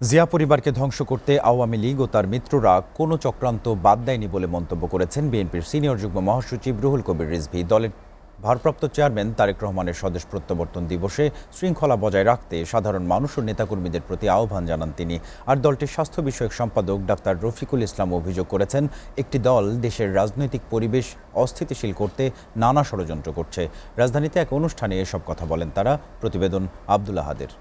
জিয়া পরিবারকে ধ্বংস করতে আওয়ামী লীগ ও তার মিত্ররা কোনো চক্রান্ত বাদ দেয়নি বলে মন্তব্য করেছেন বিএনপির সিনিয়র যুগ্ম মহাসচিব রুহুল কবির রিজভী। দলের ভারপ্রাপ্ত চেয়ারম্যান তারেক রহমানের স্বদেশ প্রত্যাবর্তন দিবসে শৃঙ্খলা বজায় রাখতে সাধারণ মানুষ ও নেতাকর্মীদের প্রতি আহ্বান জানান তিনি। আর দলটির স্বাস্থ্য বিষয়ক সম্পাদক ডাক্তার রফিকুল ইসলাম অভিযোগ করেছেন, একটি দল দেশের রাজনৈতিক পরিবেশ অস্থিতিশীল করতে নানা ষড়যন্ত্র করছে। রাজধানীতে এক অনুষ্ঠানে এসব কথা বলেন তারা। প্রতিবেদন আব্দুল আহাদের।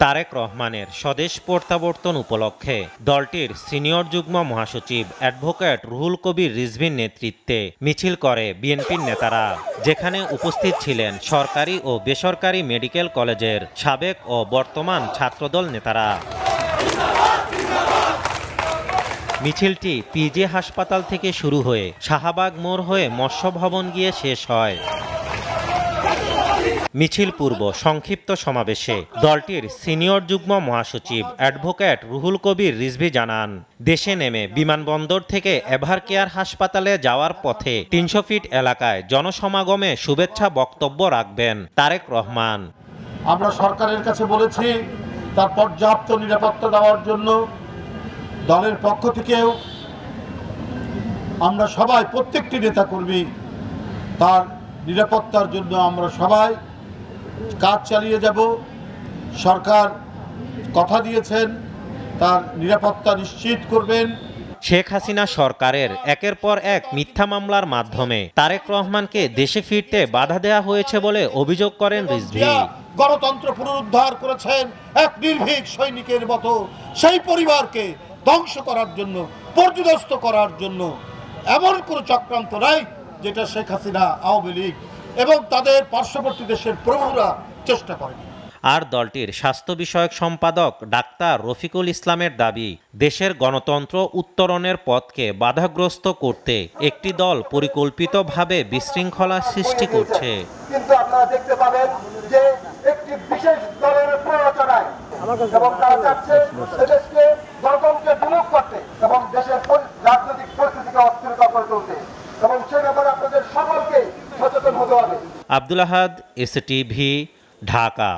তারেক রহমানের স্বদেশ প্রত্যাবর্তন উপলক্ষে দলটির সিনিয়র যুগ্ম মহাসচিব অ্যাডভোকেট রুহুল কবির রিজভীর নেতৃত্বে মিছিল করে বিএনপির নেতারা, যেখানে উপস্থিত ছিলেন সরকারি ও বেসরকারি মেডিকেল কলেজের সাবেক ও বর্তমান ছাত্রদল নেতারা। মিছিলটি পিজে হাসপাতাল থেকে শুরু হয়ে শাহবাগ মোড় হয়ে মৎস্য ভবন গিয়ে শেষ হয়। মিছিল পূর্ব সংক্ষিপ্ত সমাবেশে দলটির সিনিয়র যুগ্ম মহাসচিব অ্যাডভোকেট রুহুল কবির রিজভী জানান, দেশে নেমে বিমানবন্দর থেকে এভার কেয়ার হাসপাতালে যাওয়ার পথে ৩০০ ফিট এলাকায় জনসমাগমে শুভেচ্ছা বক্তব্য রাখবেন তারেক রহমান। আমরা সরকারের কাছে বলেছি তার পর্যাপ্ত নিরাপত্তা দেওয়ার জন্য। দলের পক্ষ থেকেও আমরা সবাই, প্রত্যেকটি নেতাকর্মী তার নিরাপত্তার জন্য আমরা সবাই কাজ চালিয়ে যাব। সরকার কথা দিয়েছেন তার নিরাপত্তা নিশ্চিত করবেন। শেখ হাসিনা সরকারের একের পর এক মিথ্যা মামলার মাধ্যমে তারেক রহমানকে দেশে ফিরতে বাধা দেওয়া হয়েছে বলে অভিযোগ করেন রিজভী। গণতন্ত্র পুনরুদ্ধার করেছেন এক নির্ভীক সৈনিকের মতো। সেই পরিবারকে ধ্বংস করার জন্য, পর্যুদস্ত করার জন্য এমন কোনো চক্রান্ত নাই যেটা শেখ হাসিনা, আওয়ামী লীগ এবং তাদের পার্শ্ববর্তী দেশের প্রভুরা চেষ্টা করেন। আর দলটির স্বাস্থ্য বিষয়ক সম্পাদক ডাক্তার রফিকুল ইসলামের দাবি, দেশের গণতন্ত্র উত্তরণের পথকে বাধাগ্রস্ত করতে একটি দল পরিকল্পিতভাবে বিশৃঙ্খলা সৃষ্টি করছে। কিন্তু আপনারা দেখতে পাবেন যে একটি বিশেষ দলের প্ররোচনায় এবং তারা চাচ্ছে দেশকে গণতন্ত্রকে বিমুখ করতে এবং দেশের রাজনৈতিক পরিস্থিতিকে অস্থিরতা করে তুলতে, এবং সে ব্যাপারে আপনাদের সকলকে সচেতন হতে হবে। আব্দুল আহাদ, এসটিভি, ঢাকা।